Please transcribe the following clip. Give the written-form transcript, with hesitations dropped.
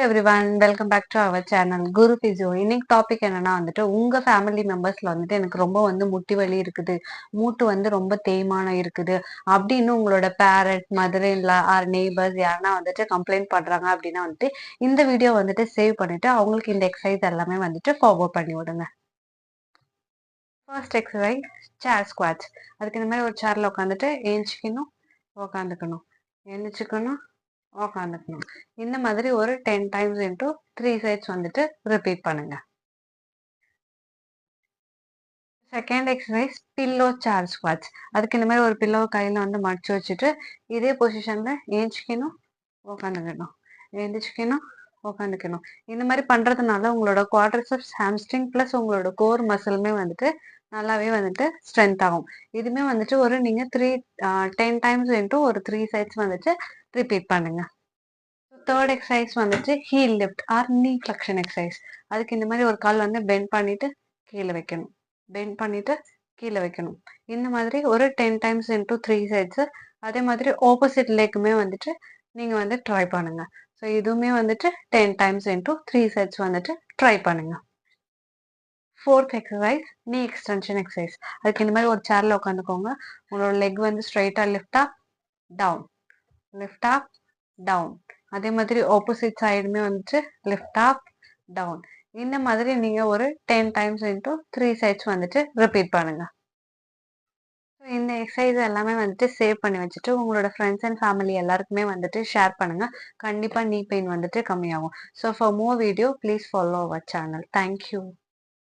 Everyone welcome back to our channel Guru physio. இன்னைக்கு topic என்னன்னா உங்க ஃபேமிலி மெம்பர்ஸ்ல எனக்கு ரொம்ப முட்டி வலி இருக்குது, மூட்டு ரொம்ப தேய்மானம் இருக்குது அப்படின்னு உங்களோட parent, mother in law or neighbours யாருன்னா கம்ப்ளைண்ட் பண்றாங்க அப்படின்னா இந்த வீடியோ சேவ் பண்ணிட்டு அவங்களுக்கு இந்த எக்ஸசைஸ் எல்லாமே ஃபார்வர்ட் பண்ணி விடுங்க. ஃபர்ஸ்ட் எக்ஸசைஸ் சேர் ஸ்குவாட்ச். அதுக்கு இந்த மாதிரி ஒரு சேர்ல உட்காந்துட்டு ஏஞ்சிக்கணும், உக்காந்துக்கணும், எழுந்திரிச்சுக்கணும், உக்காந்துக்கணும். இந்த மாதிரி ஒரு 10 டைம்ஸ் இன்டூ 3 சைட்ஸ் ரிப்பீட் பண்ணுங்க. செகண்ட் எக்ஸசைஸ் பில்லோ சேர் ஸ்குவாட்ச். அதுக்கு இந்த மாதிரி ஒரு பில்லோ கையில மடிச்சு வச்சுட்டு இதே பொசிஷன்ல ஏஞ்சிக்கணும், உக்காந்துக்கணும், எழுந்திரிச்சிக்கணும், உக்காந்துக்கணும். இந்த மாதிரி பண்றதுனால உங்களோட குவாட்ரிசெப்ஸ், ஹாம்ஸ்ட்ரிங் பிளஸ் உங்களோட கோர் மசிலுமே நல்லாவே ஸ்ட்ரென்த் ஆகும். இதுமே ஒரு நீங்க 10 டைம்ஸ் இன்டூ ஒரு 3 சைட்ஸ் ரிப்பீட் பண்ணுங்க. Third exercise heel lift or knee flexion exercise. அதுக்கு இந்த மாதிரி ஒரு கால் பெண்ட் பண்ணிட்டு கீழே வைக்கணும், பெண்ட் பண்ணிட்டு கீழே வைக்கணும். இந்த மாதிரி ஒரு 10 டைம்ஸ் இன்டூ 3 சைட்ஸ். அதே மாதிரி ஆப்போசிட் லெக்குமே நீங்க ட்ரை பண்ணுங்க. ஸோ இதுவுமே 10 டைம்ஸ் இன்டூ 3 சைட்ஸ் ட்ரை பண்ணுங்க. Fourth exercise knee extension exercise. அதுக்கு இந்த மாதிரி ஒரு சேர்ல உட்காந்துக்கோங்க. உங்களோட லெக் ஸ்ட்ரைட்டா lift up down, lift up down. அதே மாதிரி ஆப்போசிட் சைடுமே லிஃப்ட் அப் டவுன். இந்த மாதிரி நீங்க ஒரு 10 டைம்ஸ் இன்டூ 3 சைட்ஸ் ரிப்பீட் பண்ணுங்க. இந்த எக்ஸசைஸ் எல்லாமே சேவ் பண்ணி வச்சுட்டு உங்களோட ஃப்ரெண்ட்ஸ் அண்ட் ஃபேமிலி எல்லாருக்குமே ஷேர் பண்ணுங்க. கண்டிப்பா நீ பெயின் கம்மியாகும். So for more video please follow our channel. Thank you.